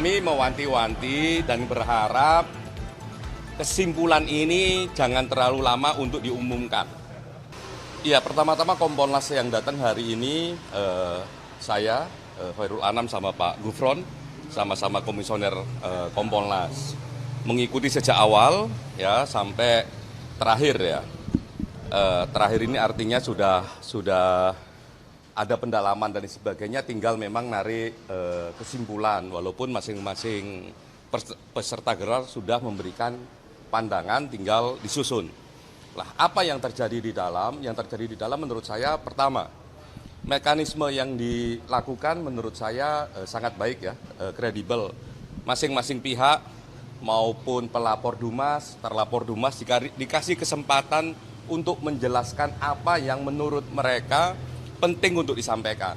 kami mewanti-wanti dan berharap kesimpulan ini jangan terlalu lama untuk diumumkan. Iya, pertama-tama Kompolnas yang datang hari ini, saya, Khairul Anam sama Pak Gufron, sama-sama komisioner Kompolnas. Mengikuti sejak awal ya sampai terakhir ya. Terakhir ini artinya sudah ada pendalaman dan sebagainya, tinggal memang narik kesimpulan, walaupun masing-masing peserta gelar sudah memberikan pandangan, tinggal disusun. Lah, apa yang terjadi di dalam? Yang terjadi di dalam menurut saya, pertama, mekanisme yang dilakukan menurut saya sangat baik ya, kredibel. Masing-masing pihak maupun pelapor Dumas, terlapor Dumas dikasih kesempatan untuk menjelaskan apa yang menurut mereka penting untuk disampaikan.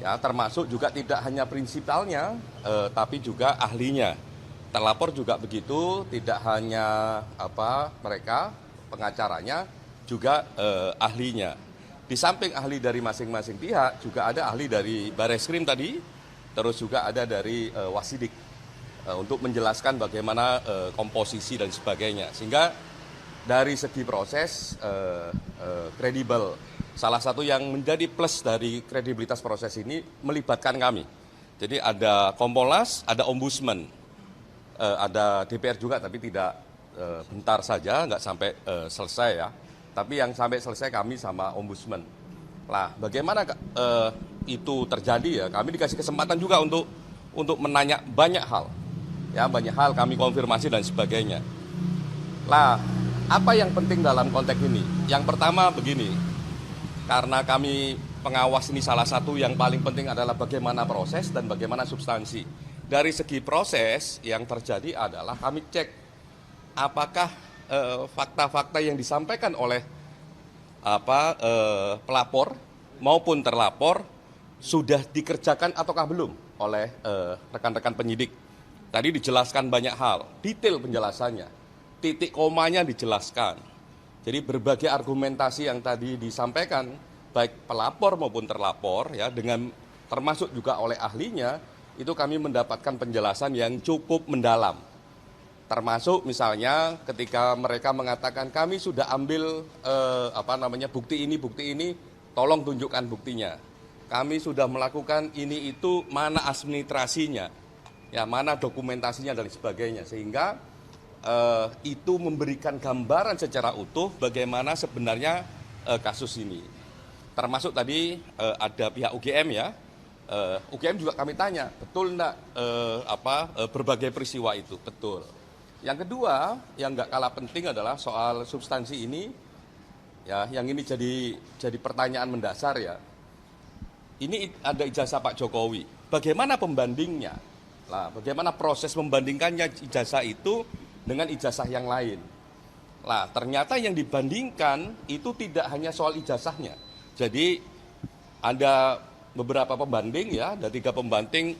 Ya, termasuk juga tidak hanya prinsipalnya, tapi juga ahlinya. Terlapor juga begitu, tidak hanya mereka pengacaranya, juga ahlinya. Di samping ahli dari masing-masing pihak, juga ada ahli dari Bareskrim tadi, terus juga ada dari Wasidik untuk menjelaskan bagaimana komposisi dan sebagainya. Sehingga dari segi proses kredibel. Salah satu yang menjadi plus dari kredibilitas proses ini melibatkan kami. Jadi ada Kompolnas, ada Ombudsman, ada DPR juga, tapi tidak bentar saja, nggak sampai selesai ya. Tapi yang sampai selesai kami sama Ombudsman. Nah, bagaimana itu terjadi ya? Kami dikasih kesempatan juga untuk menanya banyak hal, ya banyak hal kami konfirmasi dan sebagainya. Lah, apa yang penting dalam konteks ini? Yang pertama begini. Karena kami pengawas ini salah satu yang paling penting adalah bagaimana proses dan bagaimana substansi. Dari segi proses yang terjadi adalah kami cek apakah fakta-fakta yang disampaikan oleh pelapor maupun terlapor sudah dikerjakan ataukah belum oleh rekan-rekan penyidik. Tadi dijelaskan banyak hal, detail penjelasannya, titik komanya dijelaskan. Jadi berbagai argumentasi yang tadi disampaikan baik pelapor maupun terlapor ya, dengan termasuk juga oleh ahlinya, itu kami mendapatkan penjelasan yang cukup mendalam. Termasuk misalnya ketika mereka mengatakan kami sudah ambil bukti ini, tolong tunjukkan buktinya. Kami sudah melakukan ini itu, mana administrasinya, ya mana dokumentasinya dan sebagainya, sehingga itu memberikan gambaran secara utuh bagaimana sebenarnya kasus ini. Termasuk tadi ada pihak UGM ya, UGM juga kami tanya, betul enggak berbagai peristiwa itu, betul. Yang kedua, yang nggak kalah penting adalah soal substansi ini, ya, yang ini jadi pertanyaan mendasar ya. Ini ada ijazah Pak Jokowi, bagaimana pembandingnya? Nah, bagaimana proses membandingkannya ijazah itu dengan ijazah yang lain. Nah, ternyata yang dibandingkan itu tidak hanya soal ijazahnya. Jadi ada beberapa pembanding ya, ada tiga pembanding,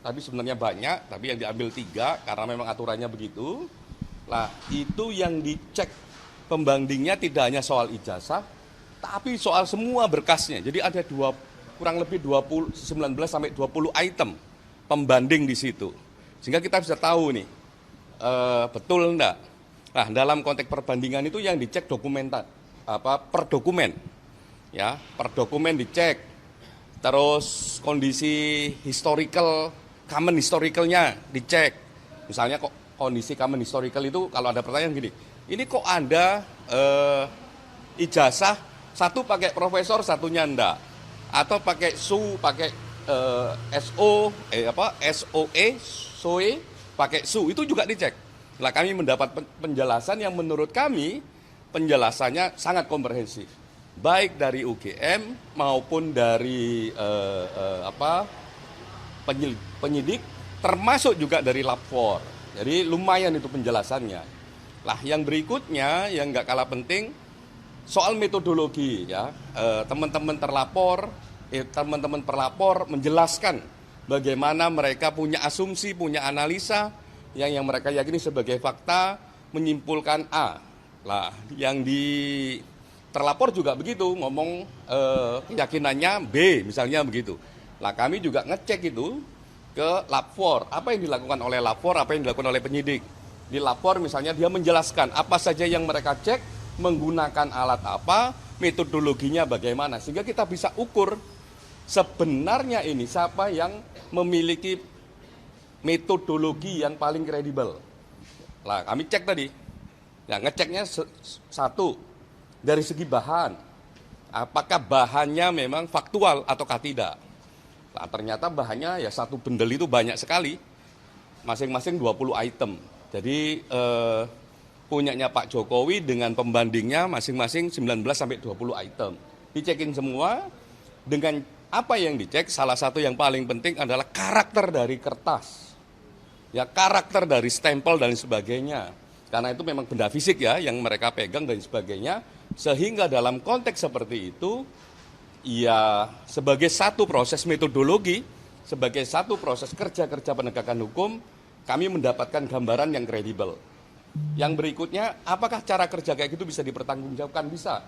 tapi sebenarnya banyak, tapi yang diambil 3 karena memang aturannya begitu. Nah, itu yang dicek pembandingnya tidak hanya soal ijazah, tapi soal semua berkasnya. Jadi ada kurang lebih 19 sampai 20 item pembanding di situ. Sehingga kita bisa tahu nih, betul enggak. Nah, dalam konteks perbandingan itu yang dicek per dokumen. Ya, per dokumen dicek. Terus kondisi common historicalnya dicek. Misalnya kok kondisi common historical itu kalau ada pertanyaan gini, ini kok ada ijazah satu pakai profesor, satunya enggak. Atau pakai pakai SOE, pakai SU, itu juga dicek. Nah, kami mendapat penjelasan yang menurut kami penjelasannya sangat komprehensif, baik dari UGM maupun dari penyidik, termasuk juga dari lapor. Jadi lumayan itu penjelasannya. Lah, yang berikutnya yang nggak kalah penting soal metodologi ya, teman-teman pelapor menjelaskan bagaimana mereka punya asumsi, punya analisa yang mereka yakini sebagai fakta, menyimpulkan A. Lah, yang terlapor juga begitu, ngomong keyakinannya B, misalnya begitu. Lah, kami juga ngecek itu ke lapor. Apa yang dilakukan oleh lapor, apa yang dilakukan oleh penyidik. Di lapor misalnya dia menjelaskan apa saja yang mereka cek, menggunakan alat apa, metodologinya bagaimana. Sehingga kita bisa ukur sebenarnya ini siapa yang memiliki metodologi yang paling kredibel. Lah kami cek tadi, ya ngeceknya satu, dari segi bahan, apakah bahannya memang faktual ataukah tidak. Nah, ternyata bahannya ya satu bendel itu banyak sekali, masing-masing 20 item. Jadi punyanya Pak Jokowi dengan pembandingnya masing-masing 19 sampai 20 item. Dicekin semua, dengan apa yang dicek, salah satu yang paling penting adalah karakter dari kertas. Ya, karakter dari stempel dan sebagainya. Karena itu memang benda fisik ya yang mereka pegang dan sebagainya. Sehingga dalam konteks seperti itu, ya sebagai satu proses metodologi, sebagai satu proses kerja-kerja penegakan hukum, kami mendapatkan gambaran yang kredibel. Yang berikutnya, apakah cara kerja kayak gitu bisa dipertanggungjawabkan? Bisa.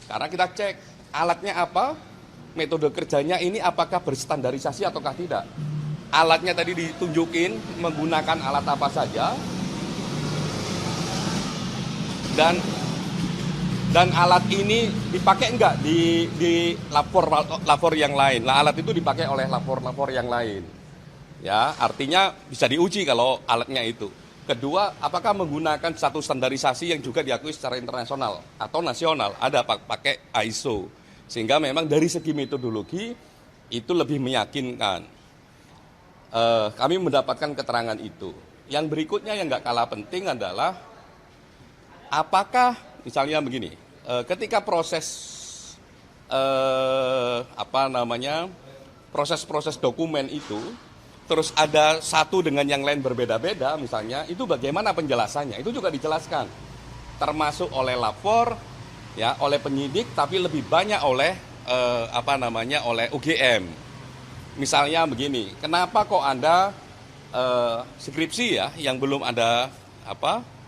Karena kita cek alatnya apa, metode kerjanya ini apakah berstandarisasi ataukah tidak. Alatnya tadi ditunjukin menggunakan alat apa saja, dan alat ini dipakai enggak di lapor yang lain. Nah, alat itu dipakai oleh lapor yang lain. Ya, artinya bisa diuji kalau alatnya itu. Kedua, apakah menggunakan satu standarisasi yang juga diakui secara internasional atau nasional, ada pakai ISO. Sehingga memang dari segi metodologi itu lebih meyakinkan. Kami mendapatkan keterangan itu. Yang berikutnya yang nggak kalah penting adalah apakah misalnya begini, ketika proses dokumen itu terus ada satu dengan yang lain berbeda-beda, misalnya itu bagaimana penjelasannya, itu juga dijelaskan, termasuk oleh lapor, ya, oleh penyidik, tapi lebih banyak oleh oleh UGM. Misalnya begini, kenapa kok Anda skripsi ya yang belum ada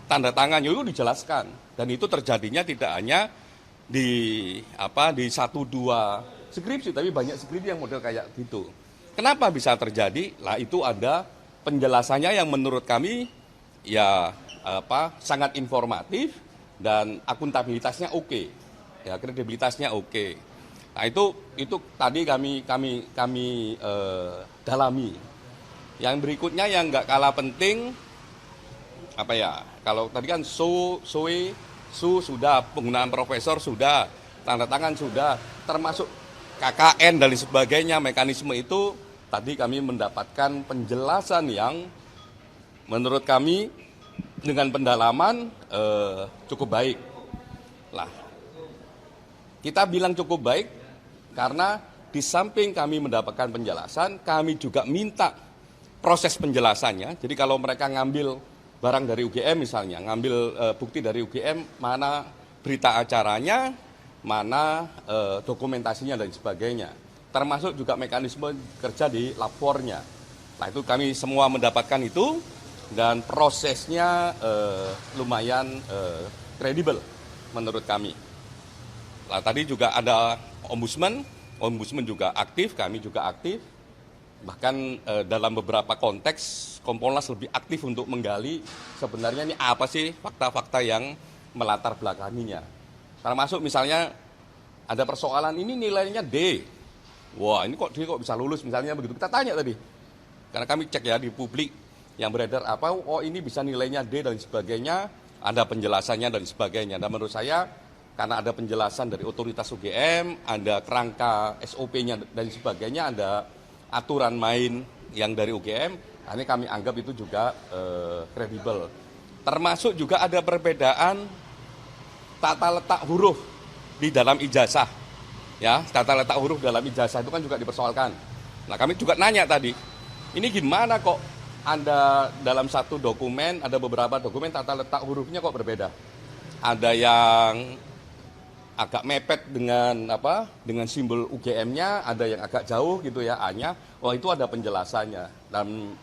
tanda tangan, itu dijelaskan, dan itu terjadinya tidak hanya di satu dua skripsi, tapi banyak skripsi yang model kayak gitu. Kenapa bisa terjadi? Lah itu ada penjelasannya yang menurut kami ya sangat informatif dan akuntabilitasnya oke. Ya, kredibilitasnya oke. Nah, itu tadi kami dalami. Yang berikutnya yang nggak kalah penting kalau tadi kan su sudah, penggunaan profesor sudah, tanda tangan sudah, termasuk KKN dan sebagainya, mekanisme itu tadi kami mendapatkan penjelasan yang menurut kami dengan pendalaman cukup baik. Lah, kita bilang cukup baik karena di samping kami mendapatkan penjelasan, kami juga minta proses penjelasannya. Jadi kalau mereka ngambil barang dari UGM misalnya, ngambil bukti dari UGM, mana berita acaranya, mana dokumentasinya dan sebagainya. Termasuk juga mekanisme kerja di lapornya. Nah, itu kami semua mendapatkan itu, dan prosesnya lumayan kredibel menurut kami. Nah, tadi juga ada ombudsman juga aktif, kami juga aktif. Bahkan dalam beberapa konteks Kompolnas lebih aktif untuk menggali sebenarnya ini apa sih fakta-fakta yang melatar belakanginya. Termasuk misalnya ada persoalan ini nilainya D. Wah, ini kok dia bisa lulus misalnya begitu. Kita tanya tadi. Karena kami cek ya di publik yang beredar ini bisa nilainya D dan sebagainya, ada penjelasannya dan sebagainya. Dan menurut saya karena ada penjelasan dari otoritas UGM, ada kerangka SOP-nya dan sebagainya, ada aturan main yang dari UGM, ini kami anggap itu juga kredibel. Termasuk juga ada perbedaan tata letak huruf di dalam ijazah. Ya, tata letak huruf dalam ijazah itu kan juga dipersoalkan. Nah, kami juga nanya tadi, ini gimana kok Anda dalam satu dokumen, ada beberapa dokumen tata letak hurufnya kok berbeda. Ada yang agak mepet dengan simbol UGM-nya, ada yang agak jauh gitu ya, A-nya. Oh, itu ada penjelasannya dan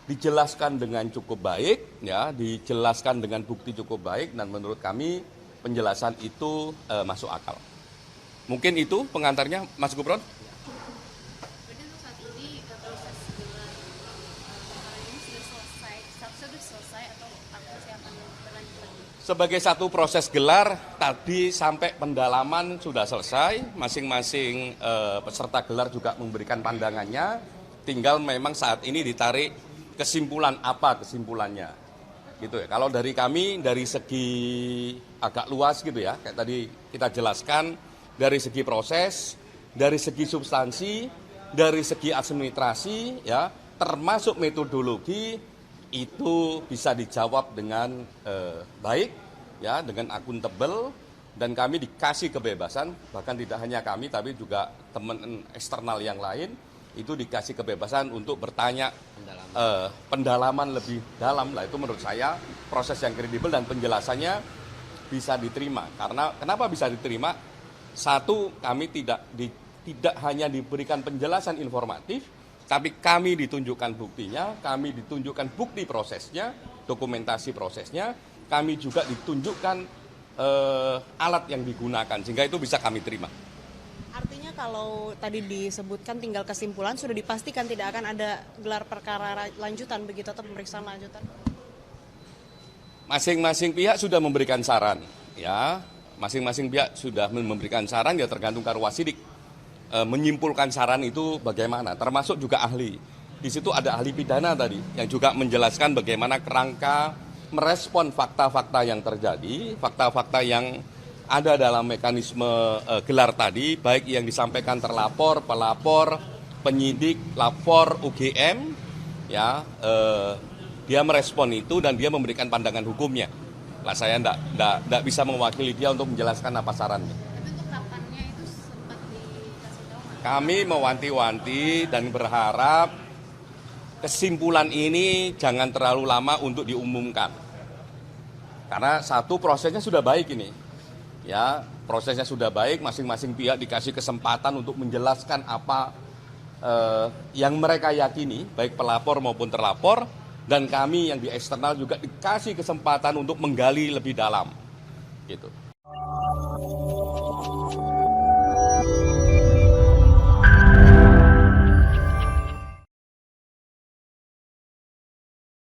dijelaskan dengan cukup baik ya, dijelaskan dengan bukti cukup baik, dan menurut kami penjelasan itu masuk akal. Mungkin itu pengantarnya, Mas Gubron. Berarti untuk saat ini proses gelar sudah selesai atau masih akan berlanjut lagi? Sebagai satu proses gelar, tadi sampai pendalaman sudah selesai, masing-masing peserta gelar juga memberikan pandangannya, tinggal memang saat ini ditarik kesimpulan apa kesimpulannya. Gitu ya. Kalau dari kami, dari segi agak luas gitu ya, kayak tadi kita jelaskan, dari segi proses, dari segi substansi, dari segi administrasi, ya, termasuk metodologi, itu bisa dijawab dengan baik, ya, dengan akuntabel, dan kami dikasih kebebasan, bahkan tidak hanya kami, tapi juga teman eksternal yang lain, itu dikasih kebebasan untuk bertanya pendalaman lebih dalam. Lah itu menurut saya proses yang kredibel dan penjelasannya bisa diterima. Karena kenapa bisa diterima? Satu, kami tidak hanya diberikan penjelasan informatif, tapi kami ditunjukkan buktinya, kami ditunjukkan bukti prosesnya, dokumentasi prosesnya, kami juga ditunjukkan alat yang digunakan, sehingga itu bisa kami terima. Artinya kalau tadi disebutkan tinggal kesimpulan, sudah dipastikan tidak akan ada gelar perkara lanjutan begitu atau pemeriksaan lanjutan? Masing-masing pihak sudah memberikan saran, ya. Masing-masing pihak sudah memberikan saran, ya tergantung Karwasidik menyimpulkan saran itu bagaimana, termasuk juga ahli. Di situ ada ahli pidana tadi yang juga menjelaskan bagaimana kerangka merespon fakta-fakta yang terjadi, fakta-fakta yang ada dalam mekanisme gelar tadi, baik yang disampaikan terlapor, pelapor, penyidik, lapor, UGM, ya, dia merespon itu dan dia memberikan pandangan hukumnya. Lah saya enggak bisa mewakili dia untuk menjelaskan apa sarannya. Tapi untuk kapannya itu sempat dikasih tahu nggak? Kami mewanti-wanti dan berharap kesimpulan ini jangan terlalu lama untuk diumumkan. Karena satu, prosesnya sudah baik ini. Ya, prosesnya sudah baik, masing-masing pihak dikasih kesempatan untuk menjelaskan apa yang mereka yakini, baik pelapor maupun terlapor, dan kami yang di eksternal juga dikasih kesempatan untuk menggali lebih dalam. Gitu.